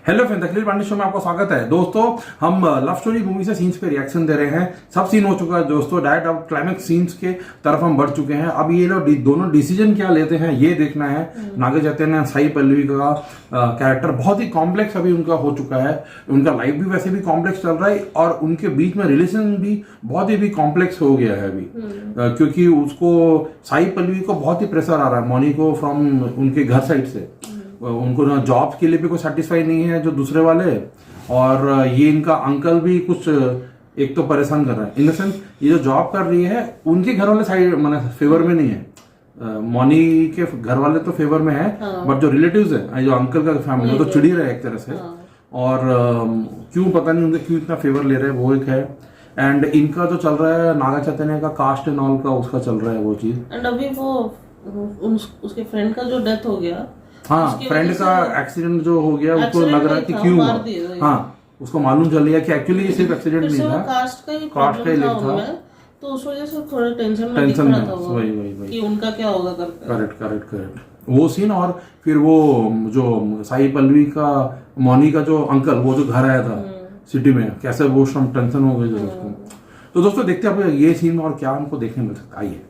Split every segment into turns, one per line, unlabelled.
Hello friends, अखिल Pandey show में आपका स्वागत है। दोस्तों, हम लव स्टोरी मूवी से सीन्स पे रिएक्शन दे रहे हैं। सब सीन हो चुका है दोस्तों, डायरेक्ट अब क्लाइमेक्स सीन्स के तरफ हम बढ़ चुके हैं। अब ये लोग दोनों डिसीजन क्या लेते हैं ये देखना है। नागा चैतन्य साई पल्लवी का कैरेक्टर बहुत ही कॉम्प्लेक्स अभी उनका हो चुका है। उनका लाइफ भी वैसे भी कॉम्प्लेक्स चल रहा है और उनके बीच में रिलेशन भी बहुत ही कॉम्प्लेक्स हो गया है अभी, क्योंकि उसको साई पल्लवी को बहुत ही प्रेशर आ रहा है मौनी को फ्रॉम उनके घर साइड से। उनको ना जॉब के लिए भी कोई सेटिस्फाई नहीं है जो दूसरे वाले, और ये इनका अंकल भी कुछ एक तो परेशान कर रहा है। इन द सेंस ये जो जॉब कर रही है उनके घर वाले साइड मैंने फेवर में नहीं है। मौनी के घर वाले तो फेवर में है, बट जो रिलेटिव्स है, जो अंकल का फैमिली, तो चिड़ी रहे एक तरह से। और क्यों पता नहीं उनके क्यों इतना फेवर ले रहे हैं, वो एक है। एंड इनका जो चल रहा है नागा चैतन्य का कास्ट एंड ऑल का, उसका चल रहा है वो चीज।
एंड अभी वो उसके फ्रेंड का जो डेथ हो गया,
हाँ, फ्रेंड का एक्सीडेंट जो हो गया उसको लग रहा है कि क्यों हुआ। हाँ, उसको मालूम चल गया कि एक्चुअली ये सिर्फ एक्सीडेंट नहीं था,
कास्ट का ही लिंक था। तो उस वजह से थोड़ा टेंशन में था वही कि उनका क्या होगा करके। करेक्ट वो सीन। और फिर वो जो साई पल्लवी का मौनी का जो अंकल, वो जो घर आया था सिटी में, कैसे वो टेंशन हो गई उसको। तो दोस्तों देखते हैं ये सीन और क्या हमको देखने मिल सकता है। आइए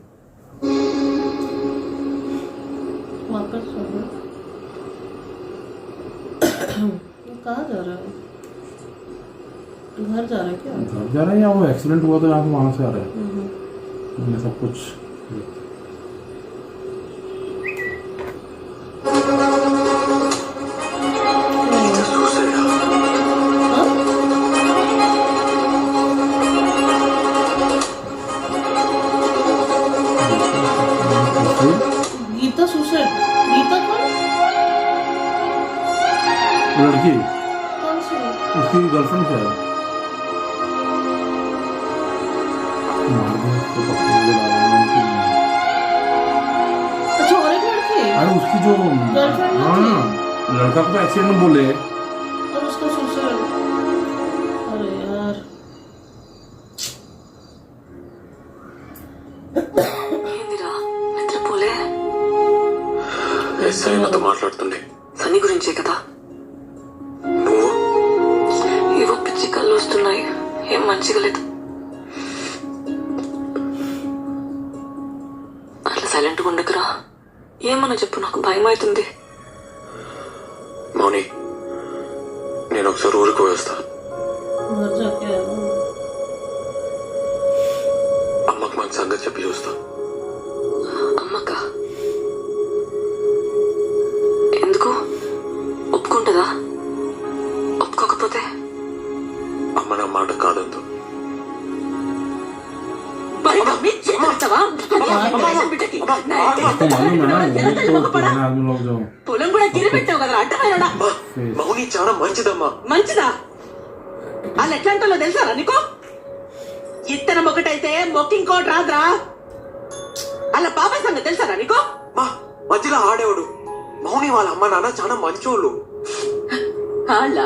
कहाँ जा रहा है? घर जा रहा है क्या?
घर जा रहा है या वो एक्सीडेंट हुआ तो यहाँ से वहां से आ रहा है। मैंने सब कुछ
गीता सुसाइड। गीता कौन?
लड़की
कौन सी?
उसकी गर्लफ्रेंड क्या है?
अच्छा, और एक लड़की?
अरे उसकी जो
गर्लफ्रेंड।
हाँ, लड़का को तो एक्सीडेंट में बोले
और उसका सुसाइड। अरे यार,
ఏందిరా నిద్రపోలే?
ఎస్ఐ నాతో మాట్లాడుతుండే
సన్నీ గురించే కదా.
నువ్వు
ఏవో పిచ్చి కళ్ళు వస్తున్నాయి, ఏం మంచిగా లేదు. అట్లా సైలెంట్గా ఉండకురా. ఏమన్నా చెప్పు, నాకు భయం అవుతుంది.
మౌని, నేను ఒకసారి ఊరికి పోయేస్తా.
घर जाके आया हूँ।
అమ్మకు మంచి సంగతి చెప్పి చూస్తా.
అమ్మక్క ఎందుకు ఒప్పుకుంటుందా? ఒప్పుకోకపోతే
అమ్మ నా మాట కాదందు.
మరి మమ్మీ చేస్తావా? బిడ్డకి పొలం కూడా తిరిగిపెట్టావు కదా అడ్డమైనా.
మౌని చాలా మంచిదమ్మా.
మంచిదా? వాళ్ళు ఎట్లాంటో తెలుసారా నీకు? ఇత్తనం ఒకటైతే మొక్కింకోటి రాదురా. అలా పాప సంగతి తెలుసారా నీకు?
మా మధ్యలో ఆడేవాడు. మౌని వాళ్ళ అమ్మ నాన్న చాలా మంచోళ్ళు.
వాళ్ళ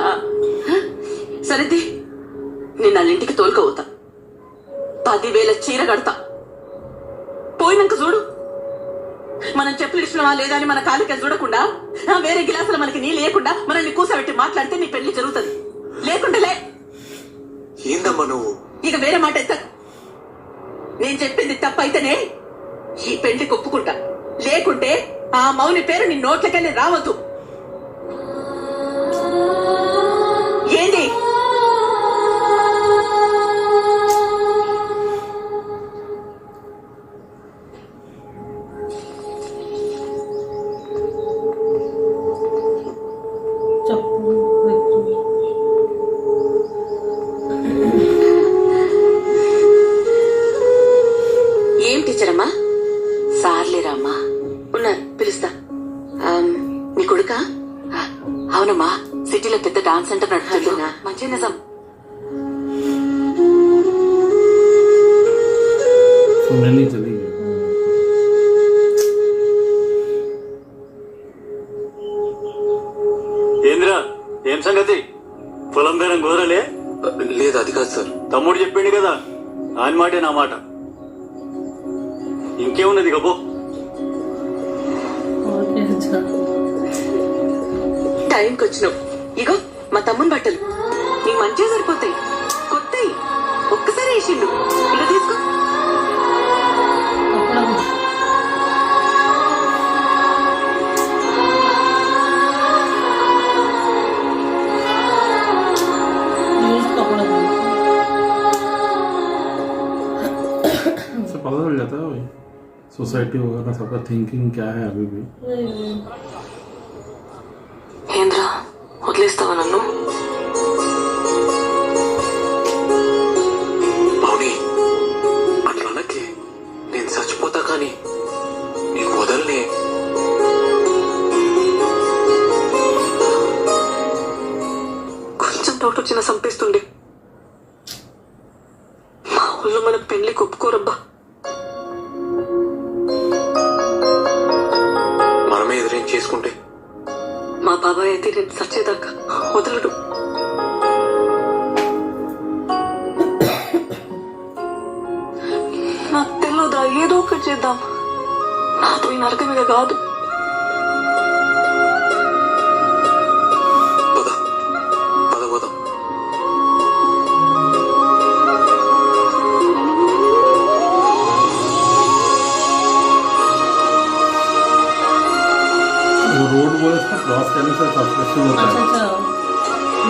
సరేది, నేను వాళ్ళ ఇంటికి తోలుకపోతా. 10,000 చీర కడతా. పోయినాక చూడు, మనం చెప్పులు ఇచ్చినవా లేదా అని మన కాలిక చూడకుండా, వేరే గిలాసులు మనకి నీ లేకుండా మనల్ని కూసబెట్టి మాట్లాడితే నీ పెళ్లి జరుగుతుంది. లేకుంటే లే.
ఏందమ్మా నువ్వు?
ఇక వేరే మాట ఎత్త. నేను చెప్పింది తప్పైతేనే ఈ పెళ్లికి ఒప్పుకుంటా. లేకుంటే ఆ మౌని పేరు నీ నోట్లకెళ్ళి రావద్దు. ఏంది? ఏం టీచర్ అమ్మా? సార్లేరా అమ్మా, ఉన్నారు, పిలుస్తా. నీ కొడుకా? అవునమ్మా, సిటీలో పెద్ద డాన్స్ సెంటర్ నడుపుతున్నా. మంచి నిజం.
ఏంద్రా, ఏం సంగతి? పొలం బేరం కుదరలే?
లేదు, అది కాదు సార్.
తమ్ముడు చెప్పిండు కదా, ఆయన మాటే నా మాట. ఇంకేమున్నది గబో.
और क्या?
టైంకి వచ్చినావు. ఇగో మా తమ్ముని బట్టలు నీకు మంచిగా సరిపోతాయి, కొత్తయి ఒక్కసారి వేసిండు. ఇలా తీసుకో.
कपड़ा कुछ यूज कपड़ा
से पता चल जाता है भाई सोसाइटी वगैरह सबका थिंकिंग क्या है अभी भी।
ఏంద్రా వదిలేస్తావా నన్ను?
మౌని అట్లా అనకే, నేను చచ్చిపోతా కానీ నీకు వదలనే.
కొంచెం డౌట్ వచ్చినా చంపేస్తుండే. మా ఊళ్ళో మనకు పెళ్లికి ఒప్పుకోరబ్బా.
మనమే ఎదురేం చేసుకుంటే
మా బాబాయ్ అయితే నేను సచ్చేదాకా వదలడు. నాకు తెలియదా, ఏదో ఒకటి చేద్దాం. నాతో ఈ నరకమిగ కాదు.
పద పద పోదాం.
वो रोड बोले इसको क्रॉस करने से सब्सक्रिप्शन होता
अच्छा
है
अच्छा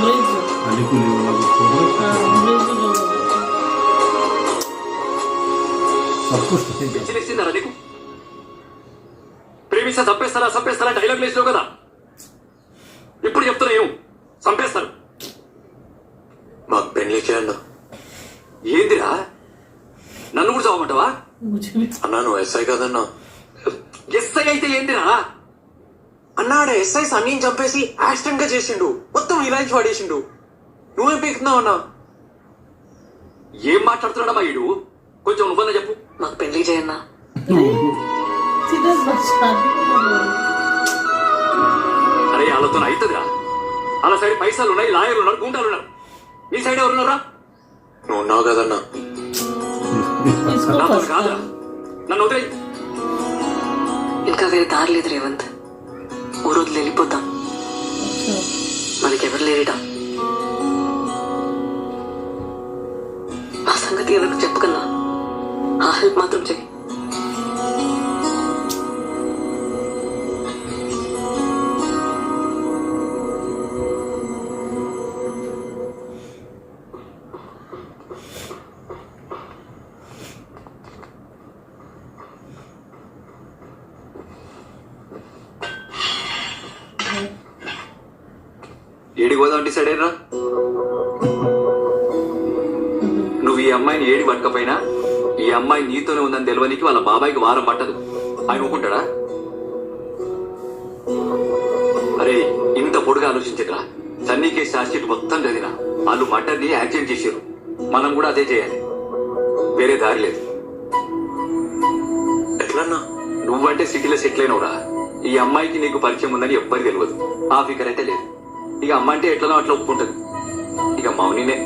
ब्रिज
अलीकुली वाला कुछ
ब्रिज जो
सब कुछ ठीक है।
పిచ్చిలేసిందరా నీకు? ప్రేమిస్తే చంపేస్తారా డైలాగ్ లేసినావు కదా, ఇప్పుడు చెప్తున్నా ఏం చంపేస్తారు.
మాకు పెళ్లి చేయండి
ఏందిరా నన్ను కూడా చదవమంటావా?
मुझे भी
అన్నా. నువ్వు ఎస్ఐ కదన్నా.
ఎస్ఐ అయితే ఏందిరా?
అన్నాడు ఎస్ఐ సన్నీని చంపేసి యాక్సిడెంట్ గా చేసిండు, మొత్తం ఇలాంటి పడేసిండు. నువ్వేం పీకుతున్నావు అన్నా?
ఏం మాట్లాడుతున్నాడా మా ఈడు? కొంచెం నువ్వన్నా చెప్పు.
మాకు పెళ్లి చేయన్నా.
सीधा शादी
అరే వాళ్ళతో అవుతుందిరా. వాళ్ళ సైడ్ పైసలు ఉన్నాయి, లాయర్లు ఉన్నారు, గుండాలు ఉన్నారు. నీ సైడ్ ఎవరున్నారా?
నువ్వు ఉన్నావు కదన్నా.
इसको
నాతో
फंसा
కాదురా, నన్ను వదిలేయి.
ఇంకా వేరే దారి లేదు రేవంత్. ఓ రోజులు వెళ్ళిపోతాం.
अच्छा
మనకెవరు లేరిడా. ఆ సంగతి ఎవరికి చెప్పకన్నా ఆ హెల్ప్ మాత్రం చెయ్యి.
ఏడికి పోదాం డిసైడ్ అయినా? నువ్వు ఈ అమ్మాయిని ఏడి పట్టకపోయినా ఈ అమ్మాయి నీతోనే ఉందని తెలియనికి వాళ్ళ బాబాయికి వారం పట్టదు. ఆయన ఒప్పుకుంటాడా? అరే ఇంత పొడుగా ఆలోచించరా. సన్నీకే ఛార్జ్షీట్ మొత్తం చదివినా వాళ్ళు మటర్ని యాక్సిడెంట్ చేశారు. మనం కూడా అదే చేయాలి, వేరే దారి లేదు.
ఎట్లన్నా?
నువ్వంటే సిటీలో సెటిల్ అయినవురా. ఈ అమ్మాయికి నీకు పరిచయం ఉందని ఎవ్వరికి తెలియదు. ఆ ఫికర్ అయితే లేదు. ఇక అమ్మ అంటే ఎట్లనో అట్లా ఒప్పుకుంటది. ఇక మౌనినే.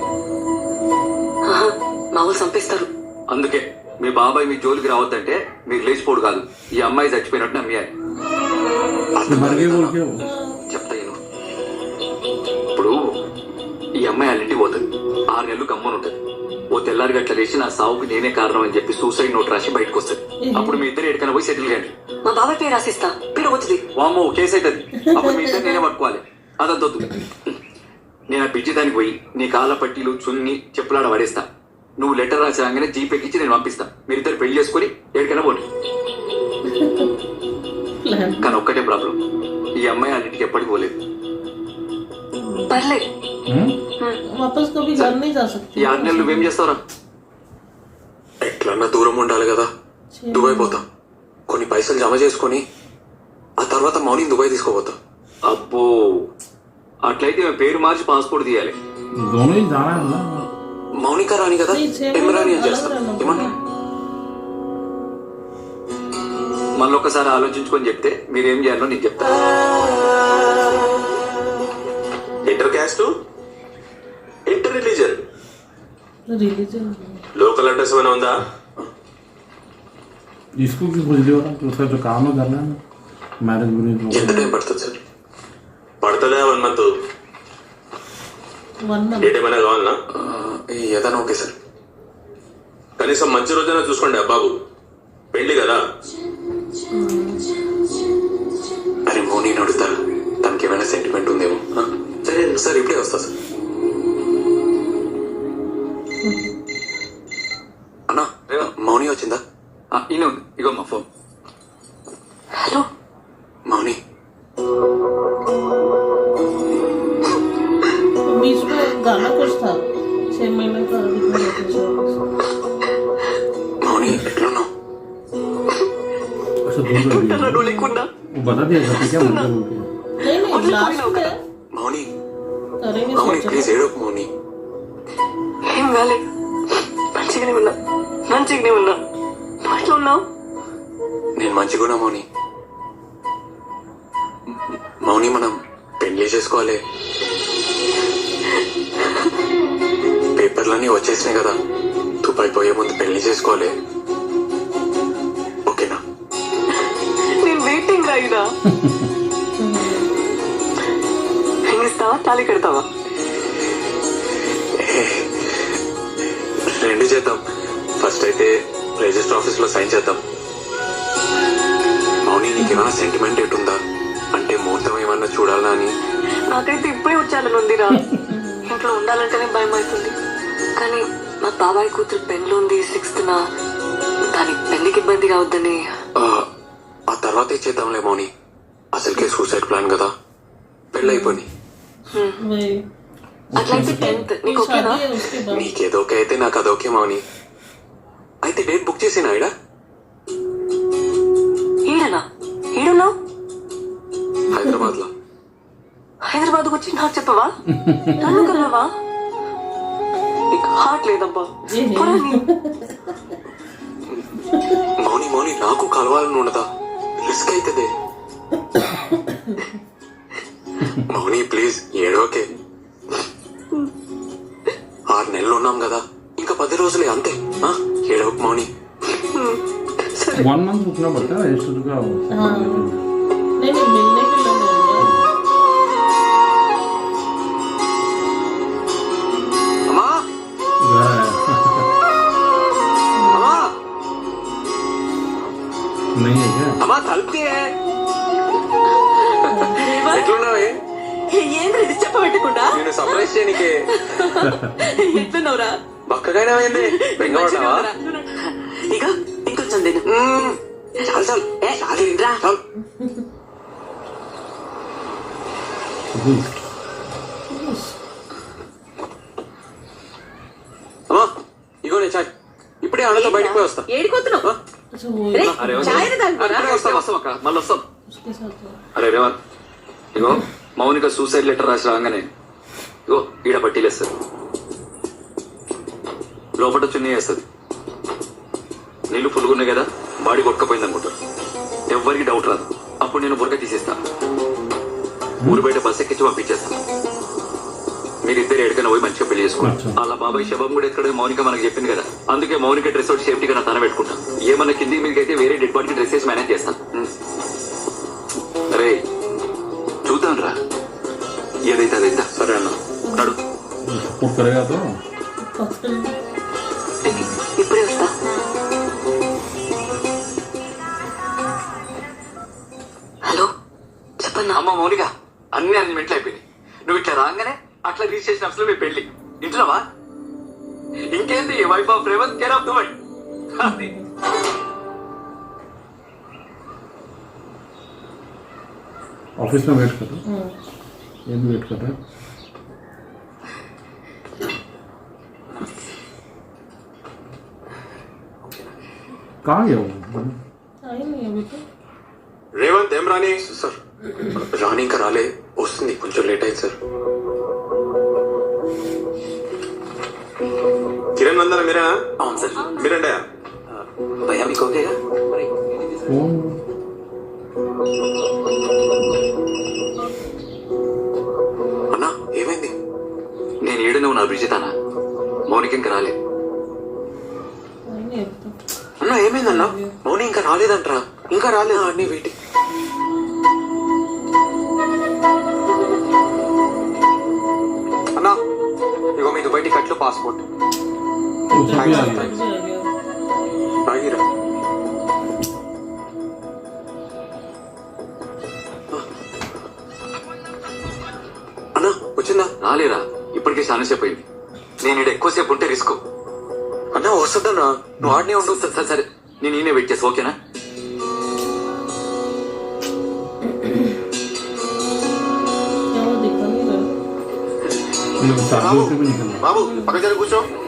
ఆహా, మా వాళ్ళు చంపేస్తారు.
అందుకే మీ బాబాయ్ మీ జోలికి రావద్దంటే మీరు లేచిపోడు కాదు, ఈ అమ్మాయి చచ్చిపోయినట్టు నమ్మేయాలి.
मर गए बोल के वो
చెప్తా నేను. ఇప్పుడు ఈ అమ్మాయి వాళ్ళింటికి పోతుంది. 6 నెలలు గమ్మని ఉంటుంది. ఓ తెల్లారి గట్ల లేచి నా సావుకి నేనే కారణం అని చెప్పి సూసైడ్ నోట్ రాసి బయటకు వస్తుంది. అప్పుడు మీ ఇద్దరు ఎక్కడికైనా పోయి సెటిల్ కాండి.
మా బాబాయ్ పేరు రాసిస్తా, పేరు అవుతుంది.
వామ్మో కేసు అవుతుంది. అప్పుడు మీ ఇద్దరు నేనే పట్టుకోవాలి. అదంతొద్దు. నేను ఆ బిడ్జి దానికి పోయి నీ కాళ్ళ పట్టీలు చున్ని చెప్పులాడ పడేస్తా. నువ్వు లెటర్ రాసి రాగానే జీపెక్కించి నేను పంపిస్తా. మీరిద్దరు పెళ్లి చేసుకుని ఎక్కడికైనా పోండి.
प्लान
కానీ ఒక్కటే ప్రాబ్లం, ఈ అమ్మాయి అన్నింటికి ఎప్పటికి పోలేదు.
పర్లేదు.
वापस कभी घर नहीं जा सकती.
ఈ 6 నెలలు నువ్వేం చేస్తావురా?
ఎట్లన్నా దూరం ఉండాలి కదా. దుబాయ్ పోతా, కొన్ని పైసలు జమ చేసుకొని ఆ తర్వాత మౌని దుబాయ్ తీసుకోపోతా.
అబ్బో అట్లయితే ఈమె పేరు మార్చి పాస్పోర్ట్ తీయాలి.
दोनों ही जाना है ना।
మౌనిక రాని కదా,
नहीं, 6
ఎమరాని అని
अलग
చేస్తా.
रहना
ఏమన్నా?
पड़ेगा.
మళ్ళీ ఒక్కసారి ఆలోచించుకొని చెప్తే మీరేం చేయాలో నేను చెప్తా.
Inter caste, inter religion,
religion
local address ఏమైనా ఉందా?
इसको क्यों खुजली हो रहा है? उसका जो काम है करना है ना, मैरिज
ఎంత
ब्यूरो
టైం పడుతుంది సార్?
పడుతుందా 1 month?
1 month.
డేట్ ఏమైనా కావాలనా?
ఏదైనా ఓకే సార్.
కనీసం మంచి రోజైనా చూసుకోండి బాబు, పెళ్లి కదా.
అరే మౌని అడుగుతా, తనకి ఏమైనా సెంటిమెంట్ ఉందేమో. సరే సార్, ఇప్పుడే వస్తా సార్. అన్నా మౌని వచ్చిందా?
ఈయన ఉంది, ఇగో మా ఫోన్.
హలో
మౌని
बीच में गाना कुछ था 6 महीने का
మౌని ఎట్లున్నావు?
अच्छा दूर कर दिया
నువ్వు లేకుండా
वो बता दिया था क्या बोल के
नहीं लास्ट में
మౌని
करेंगे
మౌని
सोचा
ప్లీజ్ ఏడోకు మౌని.
ఏం కాలేదు, మంచిగానే ఉన్నా. నువ్వు ఎట్లా ఉన్నావు?
నేను మంచిగున్నా మౌని. మౌని మనం పెళ్లి చేసుకోవాలి. పేపర్లన్నీ వచ్చేసినాయి కదా, దుబాయ్ పోయే ముందు పెళ్లి చేసుకోవాలి. ఓకేనా?
నేను వెయిటింగ్ రాయిదా. ఇస్తావా, తాళి కడతావా?
రెండు చేద్దాం. ఫస్ట్ అయితే రిజిస్టర్ ఆఫీస్ లో సైన్ చేద్దాం. మౌని నీకేమైనా సెంటిమెంట్ ఎటుందా? అంటే ముహూర్తం ఏమన్నా చూడాలా అని.
నాకైతే ఇప్పుడే వచ్చాలని ఉందిరా. ఇంట్లో ఉండాలంటేనే భయం అవుతుంది. కానీ మా బాబాయ్ కూతురు పెళ్లి ఉంది 6th. దానికి పెళ్లికి ఇబ్బంది కావద్దని.
ఆ తర్వాత ఇచ్చేద్దాంలే మౌని, అసలుకే సూసైడ్ ప్లాన్ కదా. పెళ్ళి అయిపోయి
वही
అట్లయితే 10th నీకు ఓకేనా?
शादी है उसके बाद
నీకేదోకే అయితే నాకు అదోకే మౌని. అయితే డేట్ బుక్ చేసేనా ఇడా?
ఈడనా? ఈడున్నావు?
హైదరాబాద్ లో.
హైదరాబాద్ వచ్చి నాకు చెప్పవా? నన్ను కలవా? నీకు హార్ట్ లేదబ్బా. పోరా నీ.
మౌని మౌని నాకు కలవాలని ఉండదా? రిస్క్ అవుతుంది మౌని, ప్లీజ్ ఏడోకే. 6 నెలలు ఉన్నాం కదా, ఇంకా 10 రోజులే అంతే. ఏడవకు మౌని.
1 मंथ रुकना पड़ता है रजिस्टर का
हाँ नहीं मिलने के लिए नहीं
అమ్మా అమ్మా
नहीं है क्या
అమ్మా తలుపుతీ. ఎట్లున్నావే?
ఏంద్ర ఇది చెప్పబెట్టకుండా
నేను సర్ప్రైజ్ చేయనికే.
ఎట్లున్నావురా?
బక్కగానే అయింది. బెంగళూరున్నావా?
ఇక ఇంకొంచెం తిను.
చాలు చాలు చాలు
రా.
చాలు. అమ్మా ఇగోనే చాయ్. ఇప్పుడే అన్నతో బయటకు పోయి వస్తా.
ఏడిపోతున్నావు?
अच्छा वो
అరే
చాయ్ తాగుతారా?
వస్తాం అక్క, మళ్ళీ వస్తాం.
उसके साथ
అరే రేవంత్, ఇగో మౌనిక సూసైడ్ లెటర్ రాసి రాగానే ఇగో ఈడ పట్టీలేస్తుంది, లోపల చున్నీ వేస్తుంది. నీళ్లు పులుగున్నాయి కదా, బాడీ కొట్టుకపోయింది అనుకుంటారు. ఎవ్వరికి డౌట్ రాదు. అప్పుడు నేను బుర్క తీసేస్తా, ఊరు బయట బస్ ఎక్కించి పంపించేస్తా. మీరిద్దరు ఎక్కడికైనా పోయి మంచిగా పెళ్లి చేసుకోండి. అలా బాబాయ్ శవం కూడా ఎక్కడ మౌనిక మనకు చెప్పింది కదా, అందుకే మౌనిక డ్రెస్ అవుట్ సేఫ్టీగా నా తన పెట్టుకుంటా. ఏమన్నా కిందికి మీదకి అయితే వేరే డెడ్ బాడీకి డ్రెస్ వేసి మేనేజ్ చేస్తాను. అరే చూద్దాం రా, ఏదైతే అదైతే. సరే అన్న నడు.
सपोर्ट करेगा तो
ఇప్పుడే వస్తా. హలో చెప్పన్నా.
అమ్మ మౌనిక, అన్ని అరేంజ్మెంట్లు అయిపోయినాయి. నువ్వు ఇట్లా రాగానే అట్లా రిజిస్ట్రేషన్ ఆఫీస్ లో మీ పెళ్లి. ఇంట్లోవా? ఇంకేంది, wife of Revanth, care of Dubai.
Office में वेट कर रहा हूँ, ये भी वेट कर रहा है. कहाँ गया वो?
आई नहीं अभी तो
రేవంత్ ఏం రాని?
సార్ రాని ఇంకా రాలే, వస్తుంది, కొంచెం లేట్ అయింది సార్.
కిరణ్ వందన మీరేనా?
అవును సార్.
మీరండి.
భయ్యా మీకు ఓకేగా?
फोन
అన్నా ఏమైంది?
నేను ఏడు నువ్వు నా బ్రిజితానా? మౌనిక ఇంకా రాలేదు.
आई नहीं अभी तो
అన్నా ఏమైందన్నా? మౌని ఇంకా రాలేదంటరా? ఇంకా రాలేదా? అన్ని వెయిటింగ్.
అన్నా
ఇగో మీ దుబాయ్ టికెట్లు పాస్పోర్ట్
तो सब भी आ गया
भी आ गया।
ఆగిరా అన్నా వచ్చిందా
రాలేరా ఇప్పటికే చాలాసేపు అయింది. నేను ఇక్కడ ఎక్కువసేపు ఉంటే రిస్క్.
అన్నా వస్తుందన్నా నువ్వు ఆడనే ఉండు
సరే సరే నేను ఈయనే వెయిట్ చేస్తా, ఓకేనా?
क्या वो दिखा नहीं रहा?
ये लोग शादियों से भी निकल रहे
బాబు పక్క జర కూర్చో
हैं।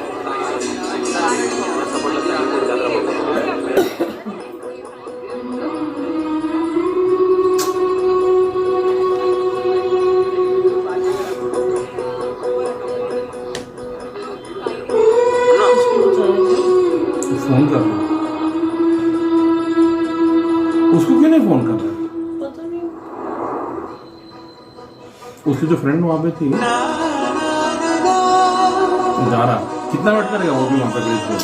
फोन कर रहा है। उसको क्यों नहीं फोन कर रहा है?
पता नहीं।
उसकी जो फ्रेंड वहां पे थी जा रहा, कितना वेट करेगा वो भी वहां पे ब्रिज पे?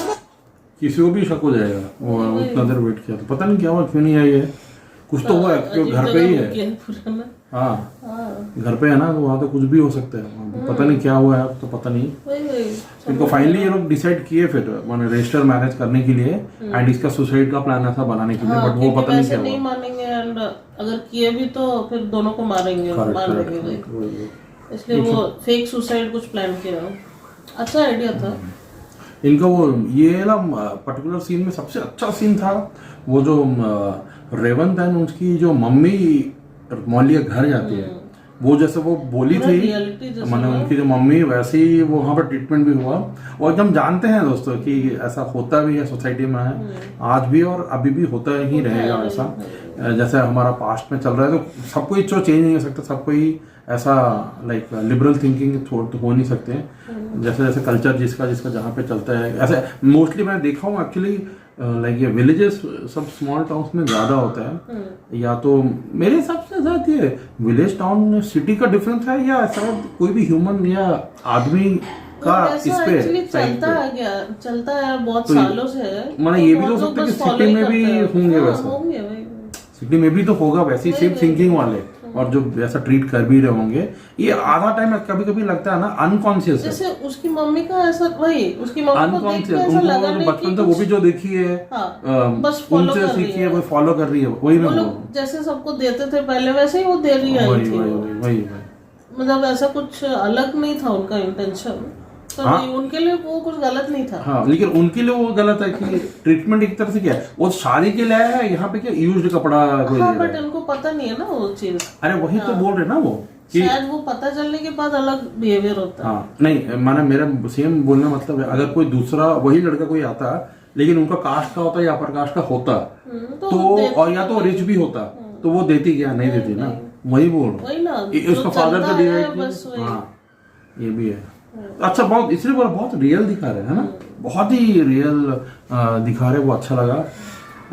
किसी को भी शक हो जाएगा वो उतना देर वेट किया तो पता नहीं क्या हुआ, क्यों नहीं आई है। कुछ तो हुआ है क्योंकि
अजीब
घर पे ही
जगह
है।
रुकी पुराना।
हाँ
हाँ
घर पे है ना, तो वहाँ तो कुछ भी हो सकता है वहाँ पे। पता नहीं क्या हुआ है, तो पता नहीं।
वही
इनको फाइनली ये लोग डिसाइड किए फिर मैंने रजिस्टर मैरिज करने के लिए एंड इसका सुसाइड का प्लान ऐसा बनाने के लिए,
हाँ,
बट वो
क्योंकि
पता नहीं
वैसे
क्या
नहीं
हुआ।
मानेंगे एंड अगर किए भी तो फिर दोनों को मारेंगे
Correct,
मार
correct,
देंगे
correct, वही।
इसलिए वो फेक सुसाइड कुछ प्लान किया। अच्छा आइडिया था।
इनका वो ये ना पर्टिकुलर सीन में सबसे अच्छा सीन था वो जो रेवंत एंड उसकी जो मम्मी मौलिया घर जाती है, वो जैसे वो बोली
पूरा
थी
reality जैसा
मैंने
ना।
उनकी जो मम्मी वैसे ही वो वहाँ पर ट्रीटमेंट भी हुआ। वो एकदम जानते हैं दोस्तों कि ऐसा होता भी है सोसाइटी में, है आज भी और अभी भी होता ही रहेगा ऐसा। जैसे हमारा पास्ट में चल रहा है तो सब कोई तो चेंज नहीं हो सकता, सब कोई ऐसा लाइक लिबरल थिंकिंग तो हो नहीं सकते। जैसे जैसे कल्चर जिसका जिसका जहाँ पे चलता है ऐसे मोस्टली मैंने देखा हूँ एक्चुअली लाइक ये विलेजेस सब स्मॉल टाउन्स में ज्यादा होता है। या तो मेरे हिसाब से शायद ये विलेज टाउन सिटी का डिफरेंस है या शायद कोई भी ह्यूमन या आदमी का
ऐसा
इस पे
actually
साइड
चलता
पे।
है क्या, चलता है बहुत
तो
सालों से है।
मतलब ये भी
बहुत
हो
लोग
सकता है
बस
कि
follow
सिटी
ही
में भी
करते हैं।
होंगे
हाँ,
वैसे।
होंगे भाई।
सिटी में भी तो होगा वैसे ही सेम थिंकिंग वाले और जो ऐसा ट्रीट कर भी रहे होंगे। ये आधा टाइम कभी कभी लगता है ना अनकॉन्शियस है,
जैसे उसकी मम्मी का ऐसा वही उसकी मम्मी को देख के
अनकॉन्शियस।
ऐसा लगा
उनको
नहीं
बचपन
कि
से वो भी जो देखी है
हाँ, बस follow
उनसे
कर रही
सीखी
है।
है, वो फॉलो कर रही है। वही
वो
मैं बोल रहा
लोग जैसे सबको देते थे पहले वैसे ही वो दे रही
हूँ।
आई
वही
थी।
वही
वो।
वही वही वही।
मतलब ऐसा कुछ अलग नहीं था उनका इंटेंशन, तो
हाँ।
नहीं, उनके लिए वो कुछ गलत नहीं था।
हाँ लेकिन उनके लिए वो गलत है कि ट्रीटमेंट एक तरह से क्या है, वो शादी के लिए आया है यहाँ पे क्या यूज्ड कपड़ा कोई
हाँ
दे रहा
बट
है।
उनको पता नहीं है ना वो चीज।
अरे वही तो बोल रहे ना वो कि
शायद वो पता चलने के बाद अलग बिहेवियर होता है।
हाँ नहीं माना मेरा सेम बोलने मतलब है अगर कोई दूसरा वही लड़का कोई आता लेकिन उनका कास्ट का होता या अपर कास्ट का होता तो और या तो रिच भी होता तो वो देती क्या, नहीं देती ना। वही बोल रहा
वही ना,
हूँ। उसका
जो
फादर
चलता
तो
है,
डिवाइड
बस वही।
हाँ ये भी है। अच्छा बहुत इसलिए बोला बहुत रियल दिखा रहे हैं ना, बहुत ही रियल दिखा रहे, वो अच्छा लगा।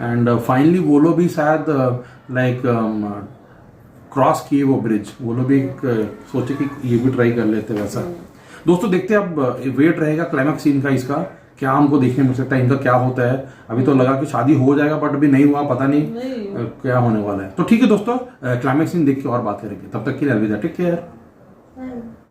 एंड फाइनली वो लोग भी शायद लाइक क्रॉस किए वो ब्रिज, वो लोग भी सोचे कि ये भी ट्राई कर लेते वैसा। दोस्तों देखते हैं अब वेट रहेगा क्लाइमैक्स सीन का, इसका क्या हमको देखने मिल सकता है, इनका क्या होता है। अभी तो लगा कि शादी हो जाएगा बट अभी नहीं हुआ, पता नहीं क्या होने वाला है। तो ठीक है दोस्तों क्लाइमैक्स सीन देख के और बात करेंगे, तब तक के लिए अलविदा, टेक केयर।